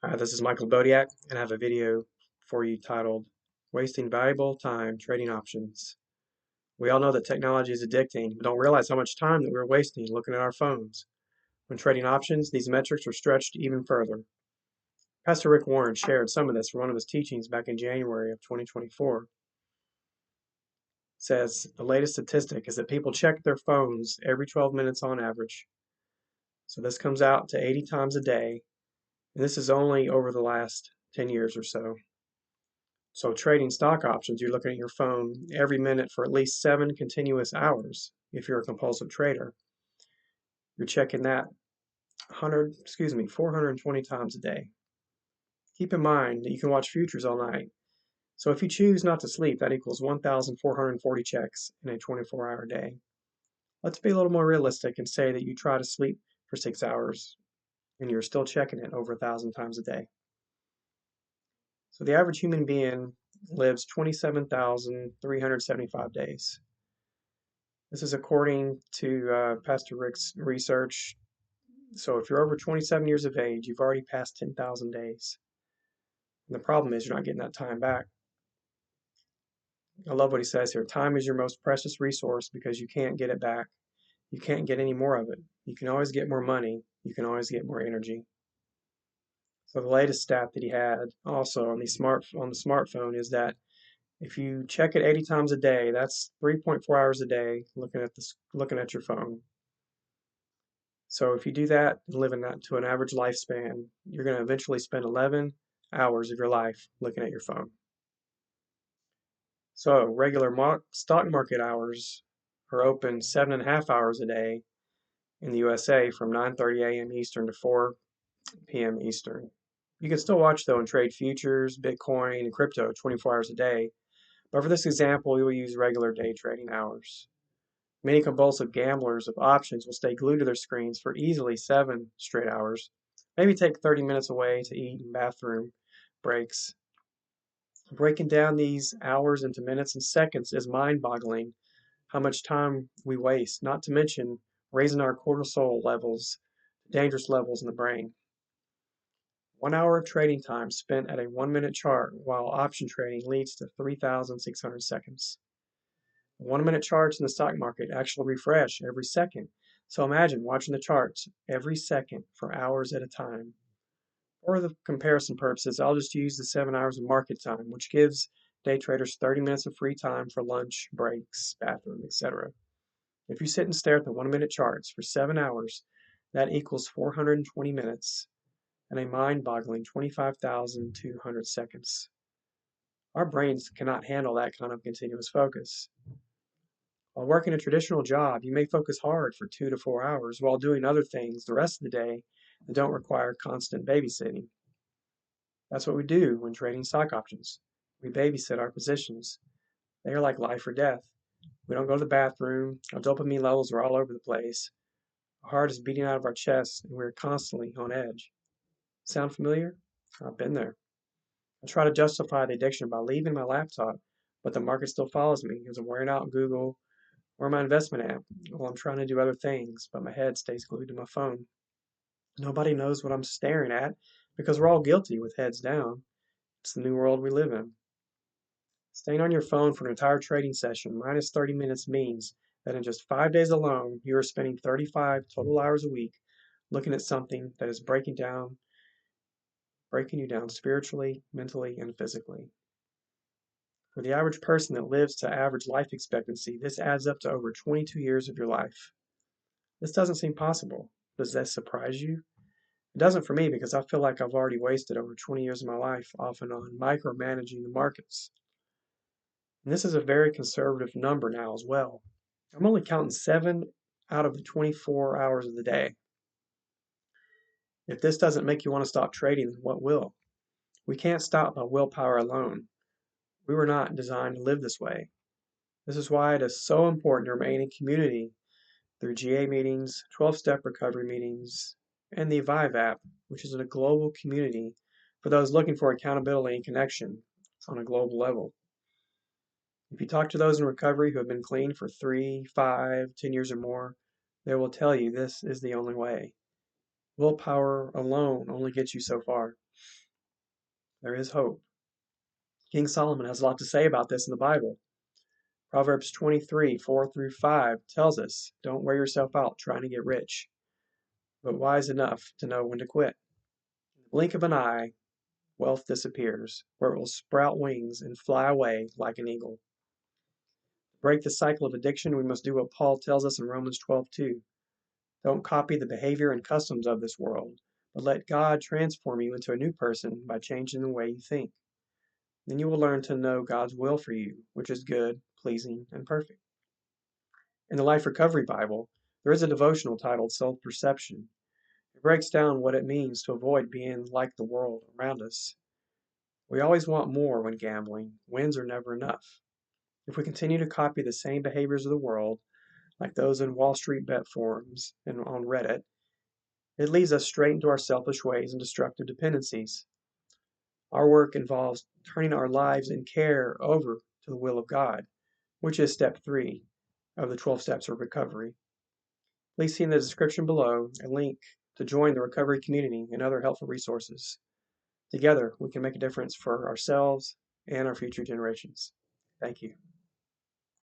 Hi, this is Michael Bodiak, and I have a video for you titled Wasting Valuable Time Trading Options. We all know that technology is addicting, but don't realize how much time that we're wasting looking at our phones. When trading options, these metrics are stretched even further. Pastor Rick Warren shared some of this from one of his teachings back in January of 2024. It says the latest statistic is that people check their phones every 12 minutes on average. So this comes out to 80 times a day, and this is only over the last 10 years or so. So trading stock options, you're looking at your phone every minute for at least 7 continuous hours. If you're a compulsive trader, you're checking that 420 times a day. Keep in mind that you can watch futures all night. So if you choose not to sleep, that equals 1,440 checks in a 24-hour day. Let's be a little more realistic and say that you try to sleep for 6 hours and you're still checking it over 1,000 times a day. So the average human being lives 27,375 days. This is according to Pastor Rick's research. So if you're over 27 years of age, you've already passed 10,000 days. And the problem is you're not getting that time back. I love what he says here. Time is your most precious resource because you can't get it back. You can't get any more of it. You can always get more money. You can always get more energy. So the latest stat that he had also on the smartphone is that if you check it 80 times a day, that's 3.4 hours a day looking at your phone. So if you do that and live in that to an average lifespan, you're going to eventually spend 11 hours of your life looking at your phone. So regular stock market hours are open 7.5 hours a day in the USA from 9:30 a.m. Eastern to 4 p.m. Eastern. You can still watch though and trade futures, Bitcoin, and crypto 24 hours a day. But for this example, we will use regular day trading hours. Many compulsive gamblers of options will stay glued to their screens for easily 7 straight hours, maybe take 30 minutes away to eat and bathroom breaks. Breaking down these hours into minutes and seconds is mind-boggling how much time we waste, not to mention raising our cortisol levels, dangerous levels in the brain. 1 hour of trading time spent at a 1-minute chart while option trading leads to 3,600 seconds. 1-minute charts in the stock market actually refresh every second. So imagine watching the charts every second for hours at a time. For the comparison purposes, I'll just use the 7 hours of market time, which gives day traders 30 minutes of free time for lunch, breaks, bathroom, etc. If you sit and stare at the 1-minute charts for 7 hours, that equals 420 minutes and a mind-boggling 25,200 seconds. Our brains cannot handle that kind of continuous focus. While working a traditional job, you may focus hard for 2 to 4 hours while doing other things the rest of the day that don't require constant babysitting. That's what we do when trading stock options. We babysit our positions. They are like life or death. We don't go to the bathroom, our dopamine levels are all over the place, our heart is beating out of our chest, and we're constantly on edge. Sound familiar? I've been there. I try to justify the addiction by leaving my laptop, but the market still follows me because I'm wearing out Google or my investment app while I'm trying to do other things, but my head stays glued to my phone. Nobody knows what I'm staring at because we're all guilty with heads down. It's the new world we live in. Staying on your phone for an entire trading session minus 30 minutes means that in just 5 days alone, you are spending 35 total hours a week looking at something that is breaking you down spiritually, mentally, and physically. For the average person that lives to average life expectancy, this adds up to over 22 years of your life. This doesn't seem possible. Does that surprise you? It doesn't for me because I feel like I've already wasted over 20 years of my life off and on micromanaging the markets. And this is a very conservative number now as well. I'm only counting 7 out of the 24 hours of the day. If this doesn't make you want to stop trading, then what will? We can't stop by willpower alone. We were not designed to live this way. This is why it is so important to remain in community through GA meetings, 12-step recovery meetings, and the Evive app, which is a global community for those looking for accountability and connection on a global level. If you talk to those in recovery who have been clean for 3, 5, 10 years or more, they will tell you this is the only way. Willpower alone only gets you so far. There is hope. King Solomon has a lot to say about this in the Bible. Proverbs 23, 4 through 5 tells us, don't wear yourself out trying to get rich, but wise enough to know when to quit. In the blink of an eye, wealth disappears, where it will sprout wings and fly away like an eagle. To break the cycle of addiction, we must do what Paul tells us in Romans 12:2. Don't copy the behavior and customs of this world, but let God transform you into a new person by changing the way you think. Then you will learn to know God's will for you, which is good, pleasing, and perfect. In the Life Recovery Bible, there is a devotional titled Self Perception. It breaks down what it means to avoid being like the world around us. We always want more when gambling. Wins are never enough. If we continue to copy the same behaviors of the world, like those in Wall Street bet forums and on Reddit, it leads us straight into our selfish ways and destructive dependencies. Our work involves turning our lives and care over to the will of God, which is step 3 of the 12 steps of recovery. Please see in the description below a link to join the recovery community and other helpful resources. Together, we can make a difference for ourselves and our future generations. Thank you.